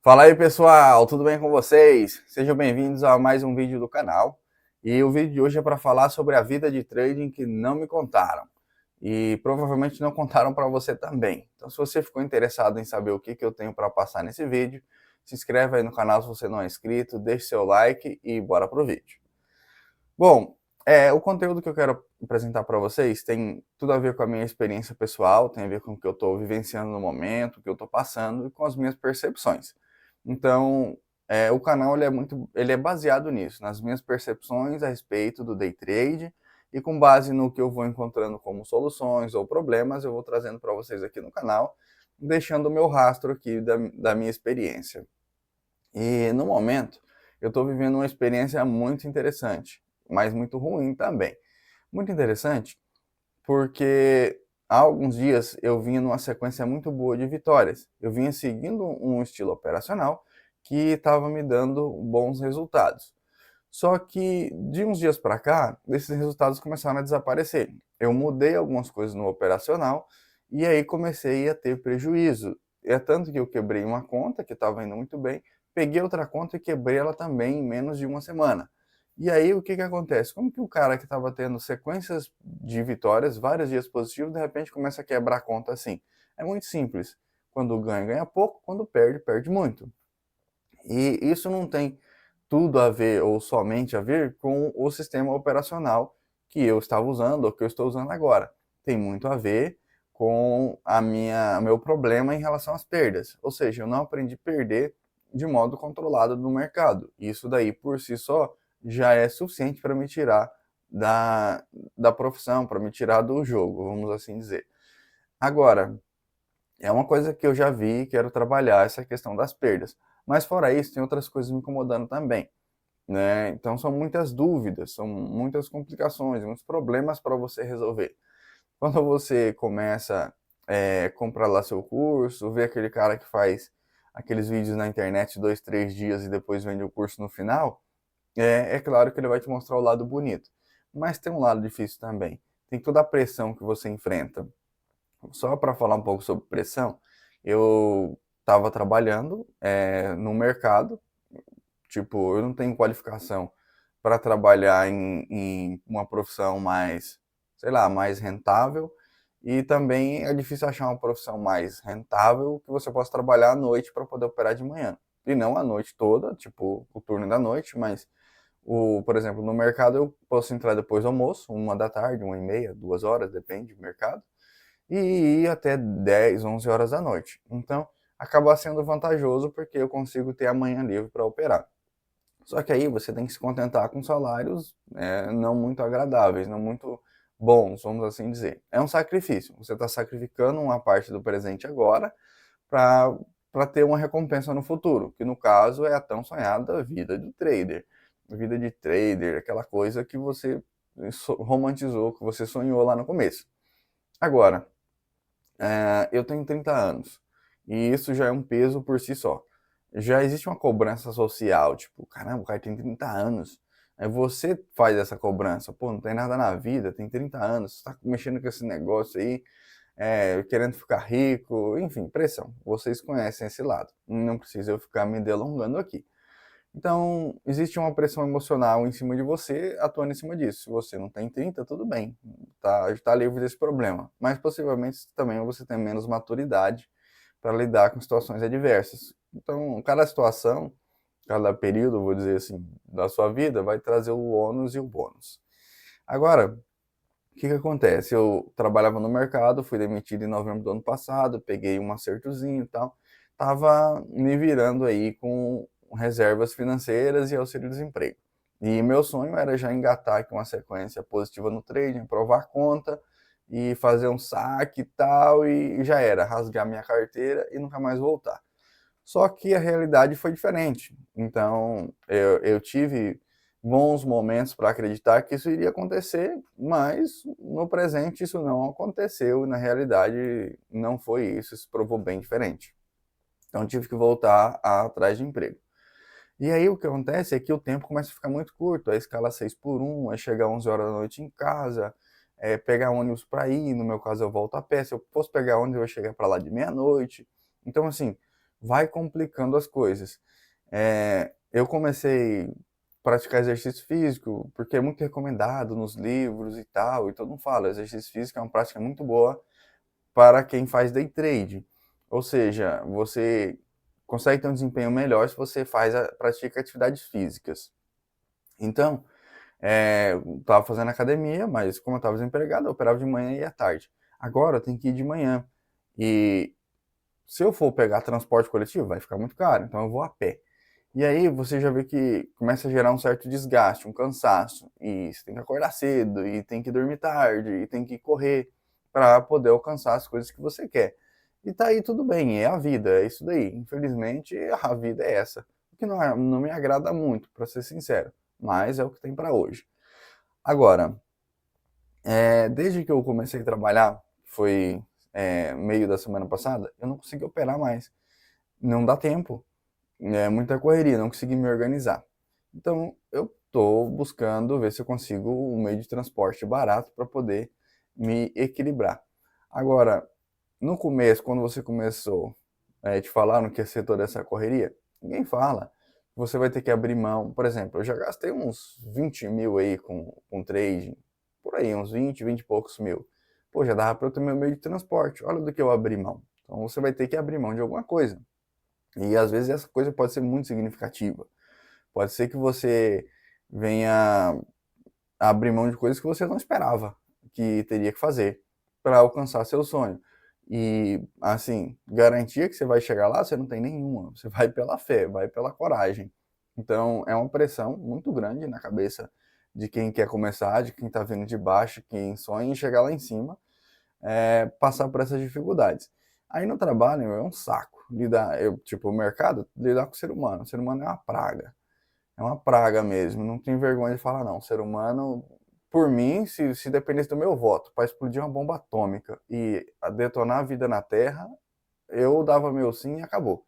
Fala aí pessoal, tudo bem com vocês? Sejam bem-vindos a mais um vídeo do canal. E o vídeo de hoje é para falar sobre a vida de trading que não me contaram. E provavelmente não contaram para você também. Então se você ficou interessado em saber o que eu tenho para passar nesse vídeo, se inscreve aí no canal se você não é inscrito, deixe seu like e bora pro vídeo. Bom, o conteúdo que eu quero apresentar para vocês tem tudo a ver com a minha experiência pessoal, tem a ver com o que eu estou vivenciando no momento, o que eu estou passando e com as minhas percepções. Então, o canal ele é baseado nisso, nas minhas percepções a respeito do day trade e com base no que eu vou encontrando como soluções ou problemas, eu vou trazendo para vocês aqui no canal, deixando o meu rastro aqui da minha experiência. E no momento, eu estou vivendo uma experiência muito interessante, mas muito ruim também. Muito interessante porque há alguns dias eu vinha numa sequência muito boa de vitórias. Eu vinha seguindo um estilo operacional que estava me dando bons resultados. Só que de uns dias para cá, esses resultados começaram a desaparecer. Eu mudei algumas coisas no operacional e aí comecei a ter prejuízo. É tanto que eu quebrei uma conta que estava indo muito bem, peguei outra conta e quebrei ela também em menos de uma semana. E aí o que acontece? Como que o cara que estava tendo sequências de vitórias, vários dias positivos, de repente começa a quebrar a conta assim? É muito simples. Quando ganha, ganha pouco, quando perde, perde muito. E isso não tem tudo a ver ou somente a ver com o sistema operacional que eu estava usando ou que eu estou usando agora. Tem muito a ver com meu problema em relação às perdas. Ou seja, eu não aprendi a perder de modo controlado no mercado. Isso daí por si só já é suficiente para me tirar da, da profissão, para me tirar do jogo, vamos assim dizer. Agora, é uma coisa que eu já vi e quero trabalhar essa questão das perdas. Mas fora isso, tem outras coisas me incomodando também, né? Então são muitas dúvidas, são muitas complicações, muitos problemas para você resolver. Quando você começa a comprar lá seu curso, vê aquele cara que faz aqueles vídeos na internet 2, 3 dias e depois vende o curso no final, é claro que ele vai te mostrar o lado bonito. Mas tem um lado difícil também. Tem toda a pressão que você enfrenta. Só para falar um pouco sobre pressão, eu estava trabalhando no mercado, tipo, eu não tenho qualificação para trabalhar em uma profissão mais, sei lá, mais rentável, e também é difícil achar uma profissão mais rentável que você possa trabalhar à noite para poder operar de manhã. E não a noite toda, tipo, o turno da noite, mas, por exemplo, no mercado eu posso entrar depois do almoço, 1 da tarde, 1h30, 2 horas, depende do mercado, e ir até 10, 11 horas da noite. Então, acaba sendo vantajoso porque eu consigo ter a manhã livre para operar. Só que aí você tem que se contentar com salários não muito agradáveis, não muito bons, vamos assim dizer. É um sacrifício. Você está sacrificando uma parte do presente agora para ter uma recompensa no futuro, que no caso é a tão sonhada vida de trader. Vida de trader, aquela coisa que você romantizou, que você sonhou lá no começo. Agora, eu tenho 30 anos. E isso já é um peso por si só. Já existe uma cobrança social, tipo, caramba, o cara tem 30 anos. Aí você faz essa cobrança, pô, não tem nada na vida, tem 30 anos, você tá mexendo com esse negócio aí, querendo ficar rico, enfim, pressão. Vocês conhecem esse lado. Não precisa eu ficar me delongando aqui. Então, existe uma pressão emocional em cima de você, atuando em cima disso. Se você não tem 30, tudo bem, tá livre desse problema. Mas possivelmente também você tem menos maturidade para lidar com situações adversas. Então, cada situação, cada período, vou dizer assim, da sua vida, vai trazer o ônus e o bônus. Agora, o que acontece? Eu trabalhava no mercado, fui demitido em novembro do ano passado, peguei um acertozinho e tal, tava me virando aí com reservas financeiras e auxílio-desemprego. E meu sonho era já engatar aqui uma sequência positiva no trading, provar a conta e fazer um saque e tal, e já era, rasgar minha carteira e nunca mais voltar. Só que a realidade foi diferente. Então, eu tive bons momentos para acreditar que isso iria acontecer, mas no presente isso não aconteceu e na realidade não foi isso, isso provou bem diferente. Então, tive que voltar atrás de emprego. E aí o que acontece é que o tempo começa a ficar muito curto, a escala 6 por 1, é chegar 11 horas da noite em casa, pegar ônibus para ir, no meu caso eu volto a pé, se eu fosse pegar ônibus eu ia chegar para lá de meia-noite. Então assim, vai complicando as coisas. Eu comecei a praticar exercício físico porque é muito recomendado nos livros e tal, e todo mundo fala, exercício físico é uma prática muito boa para quem faz day trade. Ou seja, você consegue ter um desempenho melhor se você pratica atividades físicas. Então, eu estava fazendo academia, mas como eu estava desempregado, eu operava de manhã e à tarde. Agora eu tenho que ir de manhã. E se eu for pegar transporte coletivo, vai ficar muito caro, então eu vou a pé. E aí você já vê que começa a gerar um certo desgaste, um cansaço. E você tem que acordar cedo, e tem que dormir tarde, e tem que correr para poder alcançar as coisas que você quer. E tá aí tudo bem, é a vida, é isso daí. Infelizmente, a vida é essa. O que não me agrada muito, para ser sincero. Mas é o que tem para hoje. Agora, desde que eu comecei a trabalhar, foi meio da semana passada, eu não consegui operar mais. Não dá tempo. É muita correria, não consegui me organizar. Então, eu estou buscando ver se eu consigo um meio de transporte barato para poder me equilibrar. Agora, no começo, quando você começou, te falaram que ia ser toda essa correria, ninguém fala. Você vai ter que abrir mão. Por exemplo, eu já gastei uns 20 mil aí com trading, por aí, uns 20 e poucos mil. Pô, já dava para eu ter meu meio de transporte. Olha do que eu abri mão. Então, você vai ter que abrir mão de alguma coisa. E às vezes essa coisa pode ser muito significativa. Pode ser que você venha abrir mão de coisas que você não esperava que teria que fazer para alcançar seu sonho. E, assim, garantia que você vai chegar lá, você não tem nenhuma. Você vai pela fé, vai pela coragem. Então, é uma pressão muito grande na cabeça de quem quer começar, de quem está vindo de baixo, quem sonha em chegar lá em cima, passar por essas dificuldades. Aí no trabalho é um saco lidar, tipo, o mercado, lidar com o ser humano. O ser humano é uma praga. É uma praga mesmo. Não tenho vergonha de falar, não. O ser humano, por mim, se dependesse do meu voto para explodir uma bomba atômica e detonar a vida na Terra, eu dava meu sim e acabou.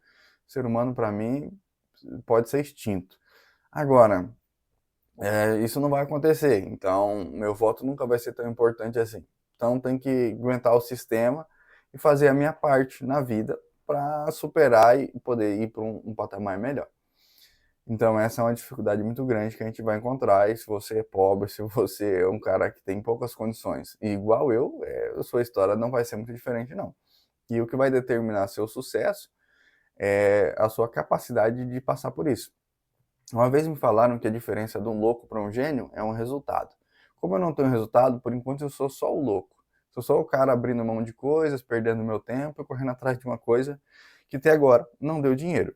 O ser humano, para mim, pode ser extinto. Agora, isso não vai acontecer. Então, meu voto nunca vai ser tão importante assim. Então, tem que aguentar o sistema e fazer a minha parte na vida para superar e poder ir para um patamar melhor. Então, essa é uma dificuldade muito grande que a gente vai encontrar. E se você é pobre, se você é um cara que tem poucas condições, e igual eu, a sua história não vai ser muito diferente, não. E o que vai determinar seu sucesso é a sua capacidade de passar por isso. Uma vez me falaram que a diferença de um louco para um gênio é um resultado. Como eu não tenho resultado, por enquanto eu sou só o louco. Sou só o cara abrindo mão de coisas, perdendo meu tempo, correndo atrás de uma coisa que até agora não deu dinheiro.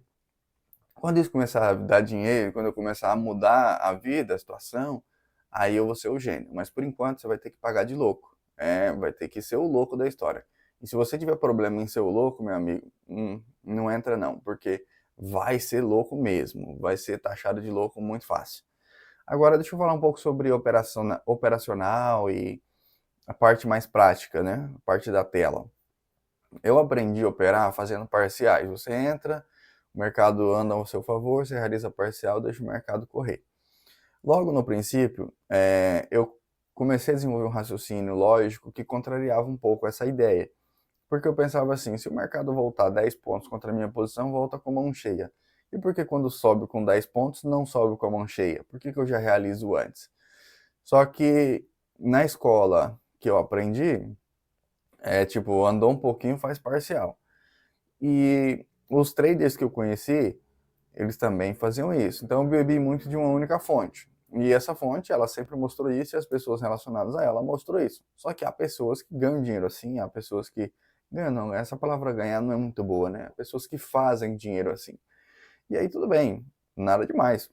Quando isso começar a dar dinheiro, quando eu começar a mudar a vida, a situação, aí eu vou ser o gênio. Mas por enquanto você vai ter que pagar de louco. Vai ter que ser o louco da história. E se você tiver problema em ser o louco, meu amigo, não entra não, porque vai ser louco mesmo. Vai ser taxado de louco muito fácil. Agora deixa eu falar um pouco sobre operacional e a parte mais prática, né? A parte da tela. Eu aprendi a operar fazendo parciais. Você entra, o mercado anda ao seu favor, você realiza parcial, deixa o mercado correr. Logo no princípio, eu comecei a desenvolver um raciocínio lógico que contrariava um pouco essa ideia. Porque eu pensava assim, se o mercado voltar 10 pontos contra a minha posição, volta com a mão cheia. E por que quando sobe com 10 pontos, não sobe com a mão cheia? Por que eu já realizo antes? Só que na escola que eu aprendi, tipo, andou um pouquinho, faz parcial. E os traders que eu conheci, eles também faziam isso. Então eu bebi muito de uma única fonte. E essa fonte, ela sempre mostrou isso e as pessoas relacionadas a ela mostrou isso. Só que há pessoas que ganham dinheiro assim, há pessoas que ganham, não, essa palavra ganhar não é muito boa, né? Há pessoas que fazem dinheiro assim. E aí tudo bem, nada demais.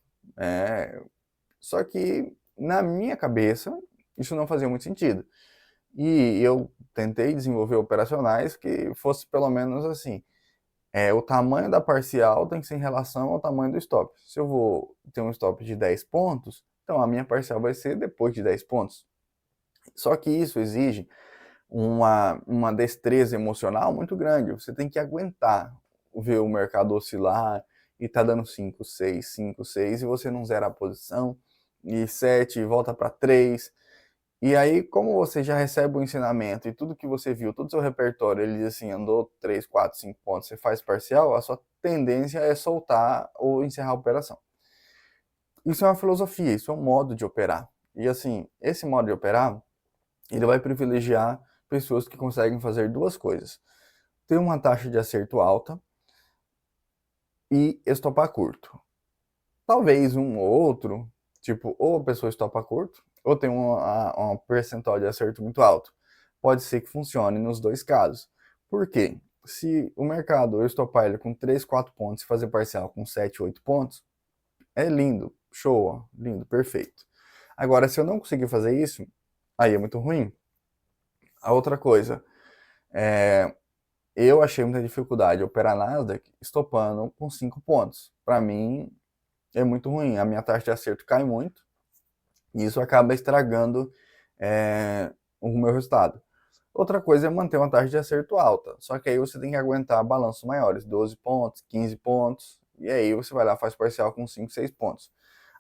Só que na minha cabeça, isso não fazia muito sentido. E eu tentei desenvolver operacionais que fosse pelo menos assim, o tamanho da parcial tem que ser em relação ao tamanho do stop. Se eu vou ter um stop de 10 pontos, então a minha parcial vai ser depois de 10 pontos. Só que isso exige uma destreza emocional muito grande. Você tem que aguentar ver o mercado oscilar e tá dando 5, 6, 5, 6 e você não zera a posição, e 7 volta para 3. E aí, como você já recebe o ensinamento e tudo que você viu, todo o seu repertório, ele diz assim, andou 3, 4, 5 pontos, você faz parcial, a sua tendência é soltar ou encerrar a operação. Isso é uma filosofia, isso é um modo de operar. E assim, esse modo de operar, ele vai privilegiar pessoas que conseguem fazer duas coisas. Ter uma taxa de acerto alta e estopar curto. Talvez um ou outro, tipo, ou a pessoa estopa curto, ou tem um percentual de acerto muito alto. Pode ser que funcione nos dois casos. Por quê? Se o mercado eu estopar ele com 3, 4 pontos e fazer parcial com 7, 8 pontos, é lindo, show, lindo, perfeito. Agora, se eu não conseguir fazer isso, aí é muito ruim. A outra coisa, eu achei muita dificuldade de operar Nasdaq estopando com 5 pontos. Para mim, é muito ruim. A minha taxa de acerto cai muito e isso acaba estragando o meu resultado. Outra coisa é manter uma taxa de acerto alta. Só que aí você tem que aguentar balanços maiores, 12 pontos, 15 pontos, e aí você vai lá faz parcial com 5, 6 pontos.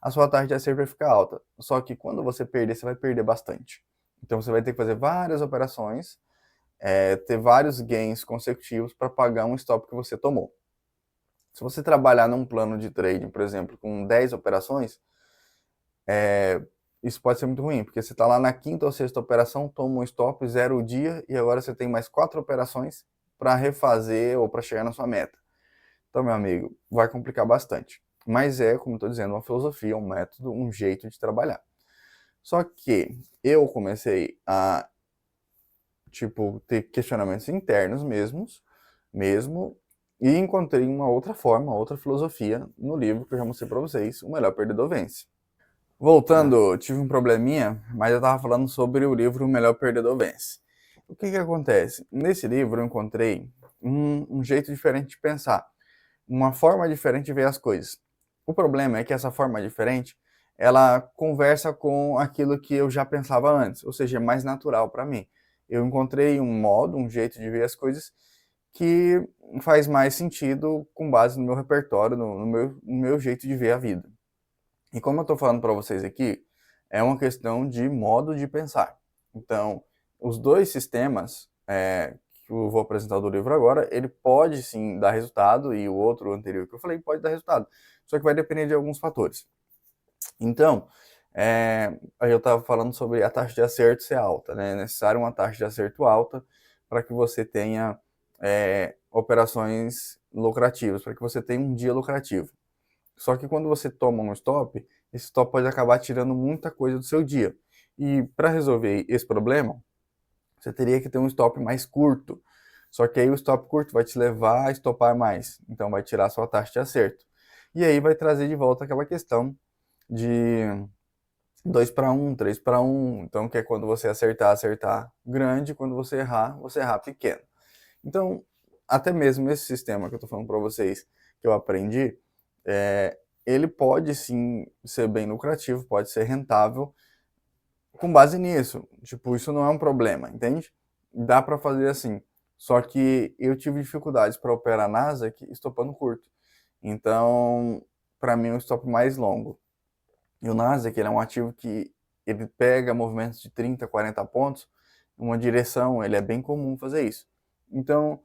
A sua taxa de acerto vai ficar alta. Só que quando você perder, você vai perder bastante. Então você vai ter que fazer várias operações, ter vários gains consecutivos para pagar um stop que você tomou. Se você trabalhar num plano de trading, por exemplo, com 10 operações, isso pode ser muito ruim, porque você está lá na quinta ou sexta operação, toma um stop, zero o dia, e agora você tem mais 4 operações para refazer ou para chegar na sua meta. Então, meu amigo, vai complicar bastante. Mas é, como estou dizendo, uma filosofia, um método, um jeito de trabalhar. Só que eu comecei a, tipo, ter questionamentos internos mesmo, e encontrei uma outra forma, outra filosofia no livro que eu já mostrei para vocês, O Melhor Perdedor Vence. Voltando, tive um probleminha, mas eu estava falando sobre o livro O Melhor Perdedor Vence. O que acontece? Nesse livro eu encontrei um jeito diferente de pensar, uma forma diferente de ver as coisas. O problema é que essa forma diferente, ela conversa com aquilo que eu já pensava antes, ou seja, é mais natural para mim. Eu encontrei um modo, um jeito de ver as coisas que faz mais sentido com base no meu repertório, no meu jeito de ver a vida. E como eu estou falando para vocês aqui, é uma questão de modo de pensar. Então, os dois sistemas que eu vou apresentar do livro agora, ele pode sim dar resultado, e o outro anterior que eu falei pode dar resultado. Só que vai depender de alguns fatores. Então, aí eu estava falando sobre a taxa de acerto ser alta, né? É necessário uma taxa de acerto alta para que você tenha operações lucrativas, para que você tenha um dia lucrativo. Só que quando você toma um stop, esse stop pode acabar tirando muita coisa do seu dia. E para resolver esse problema, você teria que ter um stop mais curto. Só que aí o stop curto vai te levar a stopar mais. Então vai tirar a sua taxa de acerto. E aí vai trazer de volta aquela questão de 2 para 1, 3 para 1. Então que é quando você acertar grande, quando você errar pequeno. Então, até mesmo esse sistema que eu estou falando para vocês, que eu aprendi, ele pode sim ser bem lucrativo, pode ser rentável com base nisso. Tipo, isso não é um problema, entende? Dá para fazer assim. Só que eu tive dificuldades para operar Nasdaq estopando curto. Então, para mim, é um stop mais longo. E o Nasdaq ele é um ativo que ele pega movimentos de 30, 40 pontos, uma direção, ele é bem comum fazer isso. Então,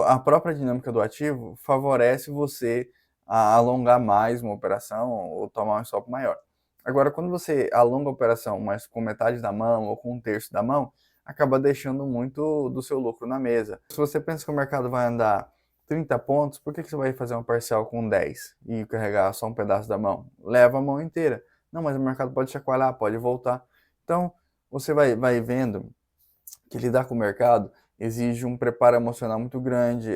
a própria dinâmica do ativo favorece você a alongar mais uma operação ou tomar um stop maior. Agora, quando você alonga a operação, mas com metade da mão ou com um terço da mão, acaba deixando muito do seu lucro na mesa. Se você pensa que o mercado vai andar 30 pontos, por que você vai fazer uma parcial com 10 e carregar só um pedaço da mão? Leva a mão inteira. Não, mas o mercado pode chacoalhar, pode voltar. Então, você vai vendo que lidar com o mercado exige um preparo emocional muito grande,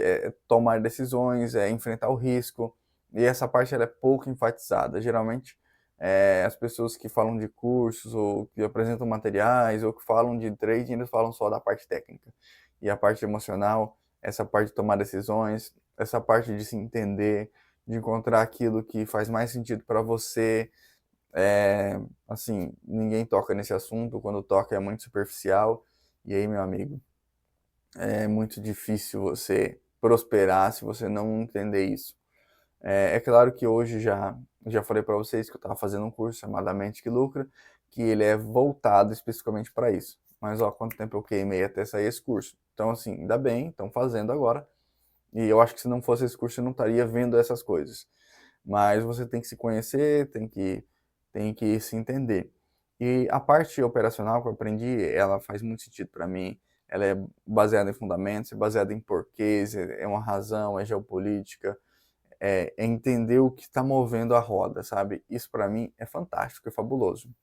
tomar decisões, enfrentar o risco, e essa parte ela é pouco enfatizada. Geralmente, as pessoas que falam de cursos, ou que apresentam materiais, ou que falam de trading, eles falam só da parte técnica. E a parte emocional, essa parte de tomar decisões, essa parte de se entender, de encontrar aquilo que faz mais sentido para você, assim, ninguém toca nesse assunto, quando toca é muito superficial, e aí, meu amigo, é muito difícil você prosperar se você não entender isso. É claro que hoje já falei para vocês que eu estava fazendo um curso chamado A Mente que Lucra, que ele é voltado especificamente para isso. Mas ó, quanto tempo eu queimei até sair esse curso. Então assim, ainda bem, estão fazendo agora. E eu acho que se não fosse esse curso eu não estaria vendo essas coisas. Mas você tem que se conhecer, tem que se entender. E a parte operacional que eu aprendi, ela faz muito sentido para mim. Ela é baseada em fundamentos, é baseada em porquês, é uma razão, é geopolítica, é entender o que está movendo a roda, sabe? Isso para mim é fantástico, é fabuloso.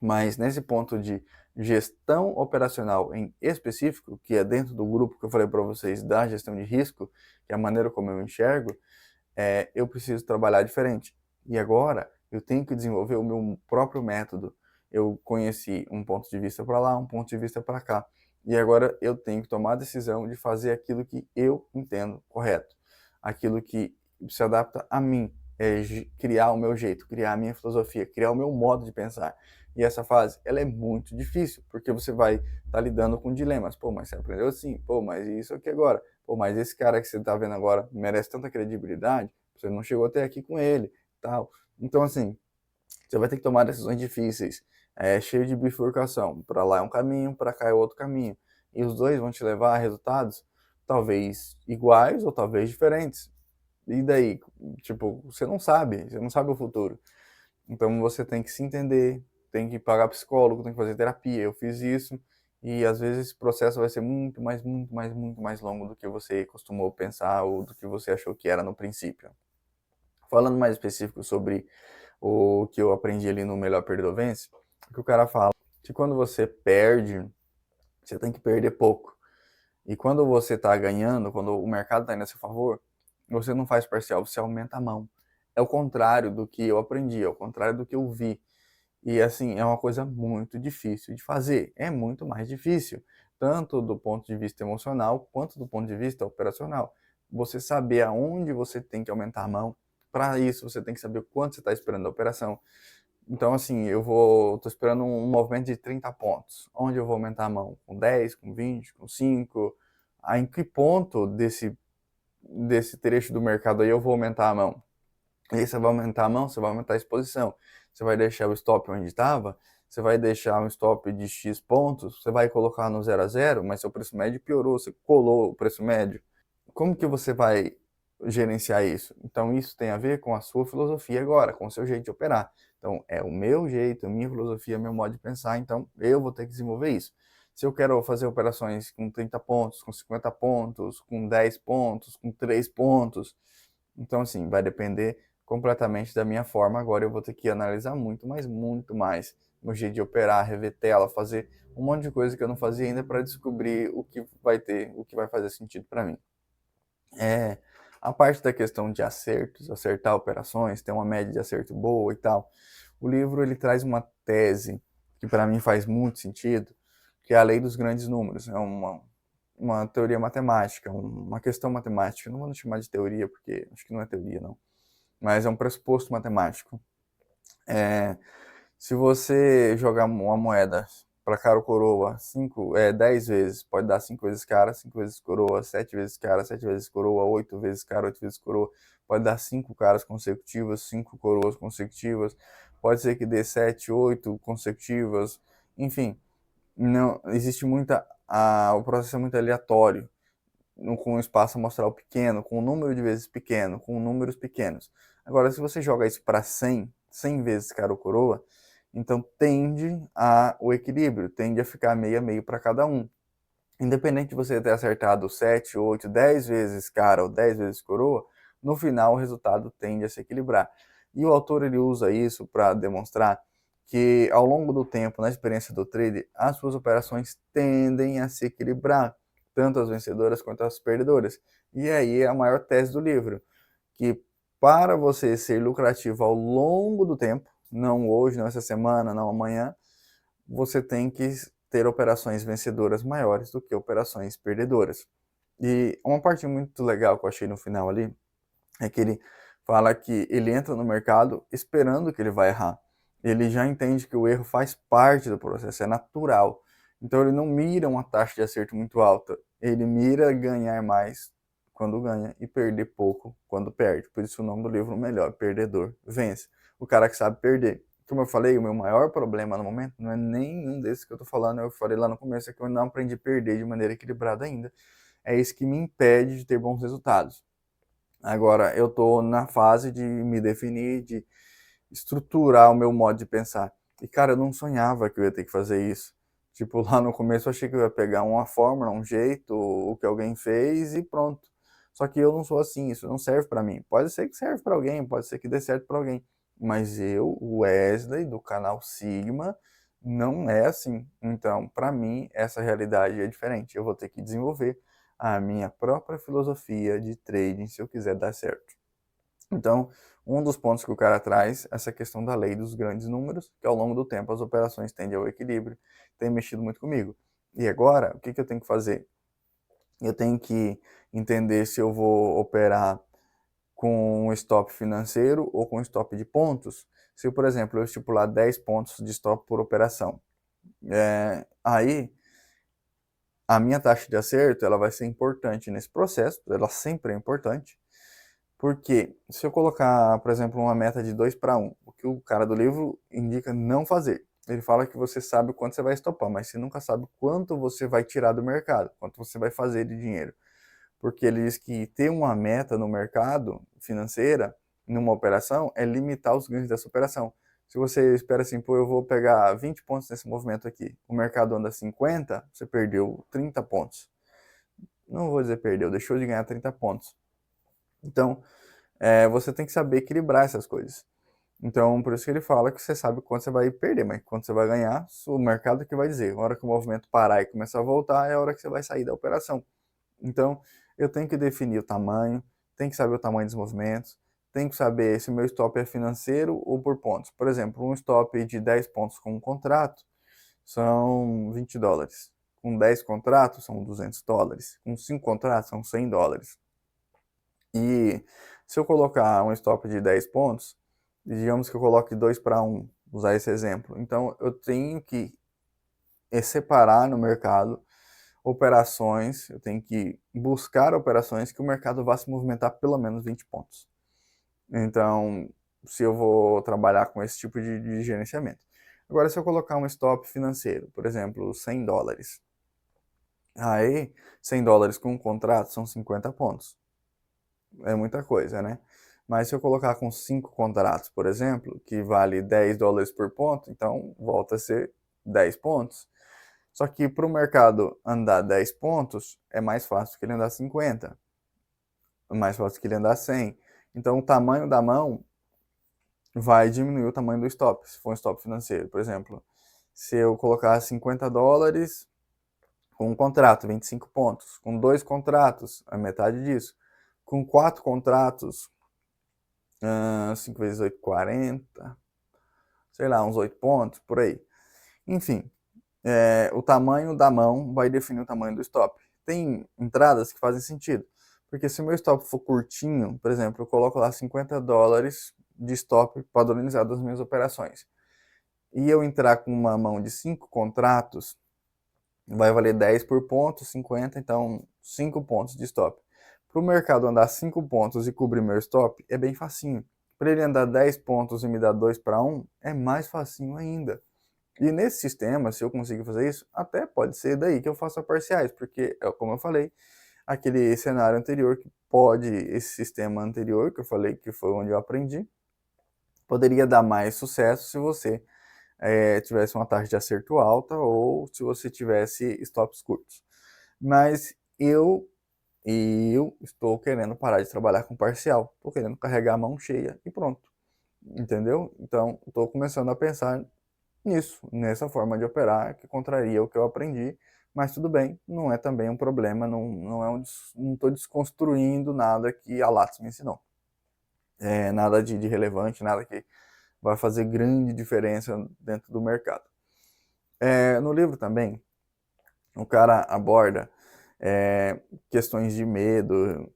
Mas nesse ponto de gestão operacional em específico, que é dentro do grupo que eu falei para vocês da gestão de risco, que é a maneira como eu enxergo, eu preciso trabalhar diferente. E agora eu tenho que desenvolver o meu próprio método. Eu conheci um ponto de vista para lá, um ponto de vista para cá. E agora eu tenho que tomar a decisão de fazer aquilo que eu entendo correto. Aquilo que se adapta a mim. Criar o meu jeito, criar a minha filosofia, criar o meu modo de pensar. E essa fase, ela é muito difícil, porque você vai estar lidando com dilemas. Pô, mas você aprendeu assim? Pô, mas isso aqui agora? Pô, mas esse cara que você está vendo agora merece tanta credibilidade, você não chegou até aqui com ele, tal. Então, assim, você vai ter que tomar decisões difíceis, cheio de bifurcação. Para lá é um caminho, para cá é outro caminho. E os dois vão te levar a resultados talvez iguais ou talvez diferentes. E daí, tipo, você não sabe o futuro. Então você tem que se entender, tem que pagar psicólogo, tem que fazer terapia. Eu fiz isso e às vezes esse processo vai ser muito mais longo do que você costumou pensar ou do que você achou que era no princípio. Falando mais específico sobre o que eu aprendi ali no Melhor Perdedor Vence, que o cara fala que quando você perde, você tem que perder pouco. E quando você está ganhando, quando o mercado está indo a seu favor, você não faz parcial, você aumenta a mão. É o contrário do que eu aprendi, é o contrário do que eu vi. E assim, é uma coisa muito difícil de fazer. É muito mais difícil, tanto do ponto de vista emocional quanto do ponto de vista operacional. Você saber aonde você tem que aumentar a mão. Para isso, você tem que saber o quanto você está esperando a operação. Então, assim, tô esperando um movimento de 30 pontos. Onde eu vou aumentar a mão? Com 10, com 20, com 5? Em que ponto desse trecho do mercado aí eu vou aumentar a mão? E aí você vai aumentar a mão, você vai aumentar a exposição. Você vai deixar o stop onde estava, você vai deixar um stop de X pontos, você vai colocar no 0 a 0, mas seu preço médio piorou, você colou o preço médio. Como que você vai gerenciar isso? Então isso tem a ver com a sua filosofia agora, com o seu jeito de operar. Então é o meu jeito, a minha filosofia, meu modo de pensar, então eu vou ter que desenvolver isso. Se eu quero fazer operações com 30 pontos, com 50 pontos, com 10 pontos, com 3 pontos, então assim, vai depender completamente da minha forma. Agora eu vou ter que analisar muito, mas muito mais meu jeito de operar, rever tela, fazer um monte de coisa que eu não fazia ainda para descobrir o que vai ter, o que vai fazer sentido para mim. É, a parte da questão de acertos, acertar operações, ter uma média de acerto boa e tal. O livro ele traz uma tese que para mim faz muito sentido, que é a lei dos grandes números. É uma teoria matemática, uma questão matemática. Não vou chamar de teoria porque acho que não é teoria não, mas é um pressuposto matemático. É, se você jogar uma moeda para cara ou coroa 10 vezes, pode dar 5 vezes cara, 5 vezes coroa, 7 vezes cara, 7 vezes coroa, 8 vezes cara, 8 vezes coroa, pode dar 5 caras consecutivas, 5 coroas consecutivas, pode ser que dê 7, 8 consecutivas, enfim, não existe o processo é muito aleatório, com um espaço amostral pequeno, com um número de vezes pequeno, com números pequenos. Agora, se você joga isso para 100 vezes cara ou coroa, então tende o equilíbrio, tende a ficar meio a meio para cada um. Independente de você ter acertado 7, 8, 10 vezes cara ou 10 vezes coroa, no final o resultado tende a se equilibrar. E o autor ele usa isso para demonstrar que ao longo do tempo, na experiência do trader, as suas operações tendem a se equilibrar, tanto as vencedoras quanto as perdedoras. E aí é a maior tese do livro, que para você ser lucrativo ao longo do tempo, não hoje, não essa semana, não amanhã, você tem que ter operações vencedoras maiores do que operações perdedoras. E uma parte muito legal que eu achei no final ali é que ele fala que ele entra no mercado esperando que ele vai errar. Ele já entende que o erro faz parte do processo, é natural. Então ele não mira uma taxa de acerto muito alta, ele mira ganhar mais quando ganha e perder pouco quando perde. Por isso o nome do livro, Melhor Perdedor Vence. O cara que sabe perder. como eu falei, o meu maior problema no momento não é nenhum desses que eu tô falando, eu falei lá no começo, é que eu não aprendi a perder de maneira equilibrada ainda. É isso que me impede de ter bons resultados. Agora, eu tô na fase de me definir, de estruturar o meu modo de pensar. E, cara, eu não sonhava que eu ia ter que fazer isso. Tipo, lá no começo eu achei que eu ia pegar uma fórmula, um jeito, o que alguém fez e pronto. Só que eu não sou assim, isso não serve pra mim. Pode ser que serve pra alguém, pode ser que dê certo pra alguém. Mas eu, o Wesley, do canal Sigma, não é assim. Então, pra mim, essa realidade é diferente. Eu vou ter que desenvolver a minha própria filosofia de trading se eu quiser dar certo. Então, um dos pontos que o cara traz é essa questão da lei dos grandes números, que ao longo do tempo as operações tendem ao equilíbrio, tem mexido muito comigo. E agora, o que eu tenho que fazer? Eu tenho que entender se eu vou operar com um stop financeiro ou com um stop de pontos. Se, por exemplo, eu estipular 10 pontos de stop por operação, aí a minha taxa de acerto ela vai ser importante nesse processo, ela sempre é importante, porque se eu colocar, por exemplo, uma meta de 2 para 1, o que o cara do livro indica não fazer. Ele fala que você sabe quanto você vai estopar, mas você nunca sabe quanto você vai tirar do mercado, quanto você vai fazer de dinheiro. Porque ele diz que ter uma meta no mercado financeira, numa operação, é limitar os ganhos dessa operação. Se você espera assim, pô, eu vou pegar 20 pontos nesse movimento aqui, o mercado anda 50, você perdeu 30 pontos. Não vou dizer perdeu, deixou de ganhar 30 pontos. Então, você tem que saber equilibrar essas coisas. Então, por isso que ele fala que você sabe quanto você vai perder, mas quanto você vai ganhar, o mercado que vai dizer. A hora que o movimento parar e começar a voltar, é a hora que você vai sair da operação. Então, eu tenho que definir o tamanho, tenho que saber o tamanho dos movimentos, tenho que saber se o meu stop é financeiro ou por pontos. Por exemplo, um stop de 10 pontos com um contrato são $20. Com 10 contratos são $200. Com 5 contratos são $100. E se eu colocar um stop de 10 pontos, digamos que eu coloque 2 para 1, usar esse exemplo. Então eu tenho que separar no mercado operações, eu tenho que buscar operações que o mercado vá se movimentar pelo menos 20 pontos. Então, se eu vou trabalhar com esse tipo de gerenciamento. Agora, se eu colocar um stop financeiro, por exemplo, $100, aí $100 com um contrato são 50 pontos. É muita coisa, né? Mas se eu colocar com 5 contratos, por exemplo, que vale $10 por ponto, então volta a ser 10 pontos. Só que para o mercado andar 10 pontos, é mais fácil que ele andar 50. É mais fácil que ele andar 100. Então o tamanho da mão vai diminuir o tamanho do stop, se for um stop financeiro. Por exemplo, se eu colocar $50 com um contrato, 25 pontos. Com 2 contratos, a metade disso. Com 4 contratos, 5 vezes 8, 40, sei lá, uns 8 pontos, por aí. Enfim, o tamanho da mão vai definir o tamanho do stop. Tem entradas que fazem sentido, porque se o meu stop for curtinho, por exemplo, eu coloco lá $50 de stop padronizado das minhas operações, e eu entrar com uma mão de 5 contratos, vai valer 10 por ponto, 50, então 5 pontos de stop. Para o mercado andar 5 pontos e cobrir meu stop, é bem facinho. Para ele andar 10 pontos e me dar 2 para 1, é mais facinho ainda. E nesse sistema, se eu conseguir fazer isso, até pode ser daí que eu faça parciais, porque, como eu falei, aquele cenário anterior que pode, esse sistema anterior que eu falei que foi onde eu aprendi, poderia dar mais sucesso se você tivesse uma taxa de acerto alta ou se você tivesse stops curtos. Mas eu estou querendo parar de trabalhar com parcial, estou querendo carregar a mão cheia e pronto, entendeu? Então, estou começando a pensar nisso, nessa forma de operar que contraria o que eu aprendi, mas tudo bem, não é também um problema, não estou desconstruindo nada que a Lattes me ensinou. Nada de relevante, nada que vai fazer grande diferença dentro do mercado. No livro também, o cara aborda questões de medo,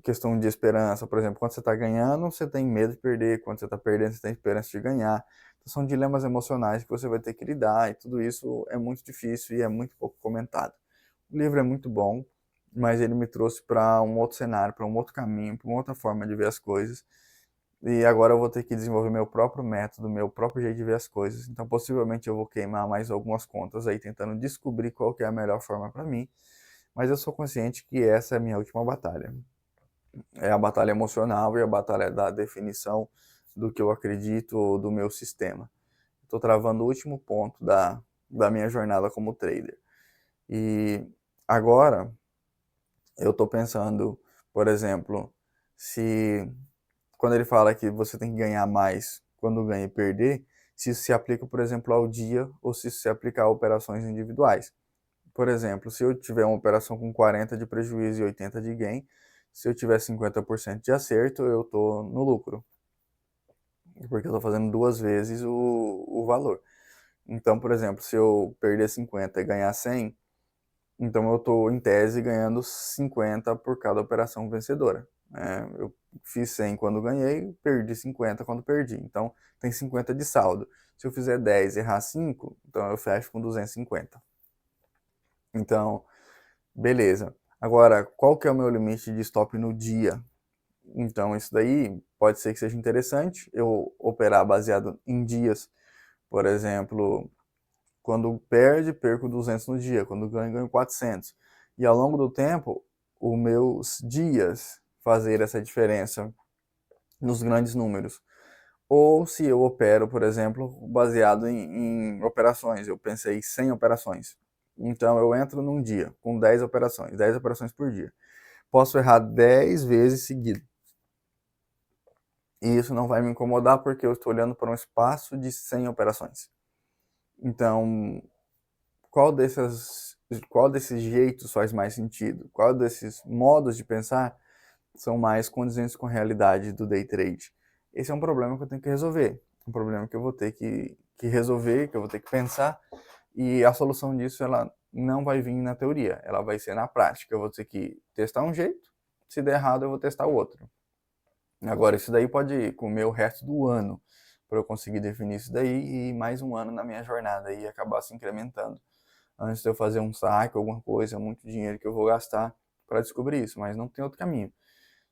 questão de esperança. Por exemplo, quando você está ganhando, você tem medo de perder. Quando você está perdendo, você tem esperança de ganhar. Então, são dilemas emocionais que você vai ter que lidar, e tudo isso é muito difícil e é muito pouco comentado. O livro é muito bom, mas ele me trouxe para um outro cenário, para um outro caminho, para uma outra forma de ver as coisas. e agora eu vou ter que desenvolver meu próprio método, meu próprio jeito de ver as coisas. Então, possivelmente eu vou queimar mais algumas contas aí tentando descobrir qual que é a melhor forma para mim. Mas eu sou consciente que essa é a minha última batalha. É a batalha emocional e a batalha da definição do que eu acredito do meu sistema. Estou travando o último ponto da minha jornada como trader. E agora eu estou pensando, por exemplo, se quando ele fala que você tem que ganhar mais quando ganha e perder, se isso se aplica, por exemplo, ao dia ou se isso se aplica a operações individuais. Por exemplo, se eu tiver uma operação com 40 de prejuízo e 80 de gain, se eu tiver 50% de acerto, eu estou no lucro, porque eu estou fazendo duas vezes o valor. Então, por exemplo, se eu perder 50 e ganhar 100, então eu estou, em tese, ganhando 50 por cada operação vencedora. Eu fiz 100 quando ganhei, perdi 50 quando perdi. Então, tem 50 de saldo. Se eu fizer 10 e errar 5, então eu fecho com 250. Então, beleza. Agora, qual que é o meu limite de stop no dia? Então, isso daí pode ser que seja interessante eu operar baseado em dias. Por exemplo, quando perde, perco 200 no dia. Quando ganho, ganho 400. E ao longo do tempo, os meus dias fazer essa diferença nos grandes números. Ou se eu opero, por exemplo, baseado em operações. Eu pensei 100 operações. Então eu entro num dia com 10 operações por dia. Posso errar 10 vezes seguido. E isso não vai me incomodar porque eu estou olhando para um espaço de 100 operações. Então, qual desses jeitos faz mais sentido? Qual desses modos de pensar são mais condizentes com a realidade do day trade? Esse é um problema que eu tenho que resolver. Um problema que eu vou ter que resolver, que eu vou ter que pensar. E a solução disso, ela não vai vir na teoria, ela vai ser na prática. Eu vou ter que testar um jeito, se der errado eu vou testar o outro. Agora, isso daí pode comer o resto do ano para eu conseguir definir isso daí e mais um ano na minha jornada e acabar se incrementando. Antes de eu fazer um saque, alguma coisa, muito dinheiro que eu vou gastar para descobrir isso, mas não tem outro caminho.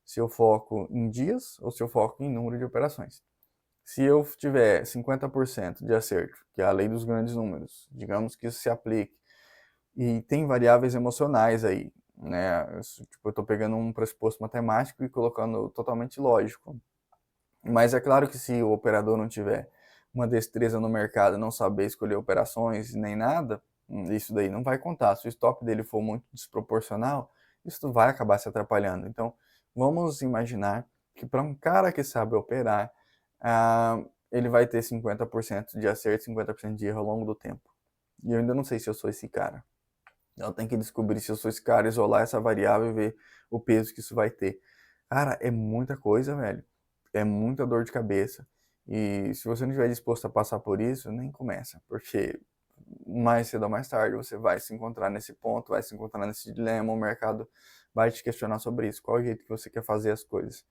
Se eu foco em dias ou se eu foco em número de operações. Se eu tiver 50% de acerto, que é a lei dos grandes números, digamos que isso se aplique, e tem variáveis emocionais aí, né? Tipo, eu estou pegando um pressuposto matemático e colocando totalmente lógico. Mas é claro que se o operador não tiver uma destreza no mercado, não saber escolher operações nem nada, isso daí não vai contar. Se o stop dele for muito desproporcional, isso vai acabar se atrapalhando. Então, vamos imaginar que para um cara que sabe operar, ele vai ter 50% de acerto, 50% de erro ao longo do tempo. E eu ainda não sei se eu sou esse cara. Eu tenho que descobrir se eu sou esse cara, isolar essa variável e ver o peso que isso vai ter. Cara, é muita coisa, velho. É muita dor de cabeça. E se você não estiver disposto a passar por isso, nem começa. Porque mais cedo ou mais tarde você vai se encontrar nesse ponto, vai se encontrar nesse dilema, o mercado vai te questionar sobre isso. Qual é o jeito que você quer fazer as coisas?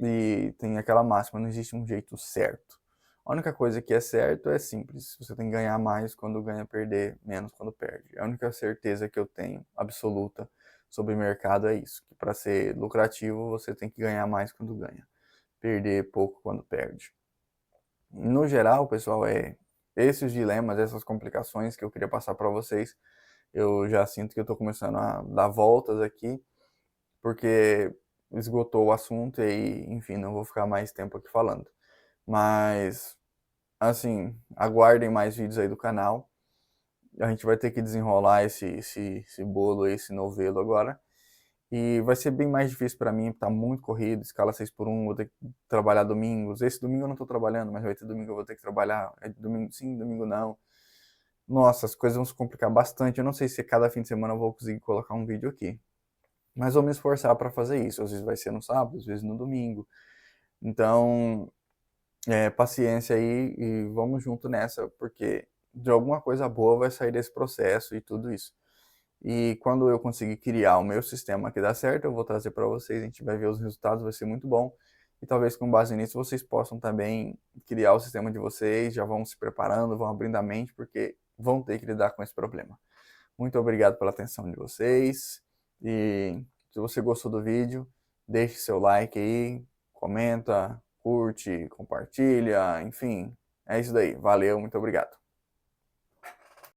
E tem aquela máxima, não existe um jeito certo. A única coisa que é certo é simples. Você tem que ganhar mais quando ganha, perder menos quando perde. A única certeza que eu tenho, absoluta, sobre o mercado é isso. Que para ser lucrativo, você tem que ganhar mais quando ganha. Perder pouco quando perde. No geral, pessoal, é esses dilemas, essas complicações que eu queria passar para vocês. Eu já sinto que eu estou começando a dar voltas aqui, porque esgotou o assunto e, enfim, não vou ficar mais tempo aqui falando. Mas, assim, aguardem mais vídeos aí do canal. A gente vai ter que desenrolar esse bolo, esse novelo agora. E vai ser bem mais difícil para mim, tá muito corrido, escala 6x1, vou ter que trabalhar domingos. Esse domingo eu não tô trabalhando, mas vai ter domingo que eu vou ter que trabalhar. É domingo sim, domingo não. Nossa, as coisas vão se complicar bastante. Eu não sei se cada fim de semana eu vou conseguir colocar um vídeo aqui. Mas vou me esforçar para fazer isso. Às vezes vai ser no sábado, às vezes no domingo. Então, paciência aí e vamos junto nessa, porque de alguma coisa boa vai sair desse processo e tudo isso. E quando eu conseguir criar o meu sistema que dá certo, eu vou trazer para vocês, a gente vai ver os resultados, vai ser muito bom. E talvez com base nisso vocês possam também criar o sistema de vocês, já vão se preparando, vão abrindo a mente, porque vão ter que lidar com esse problema. Muito obrigado pela atenção de vocês. E se você gostou do vídeo, deixe seu like aí, comenta, curte, compartilha, enfim. É isso daí. Valeu, muito obrigado.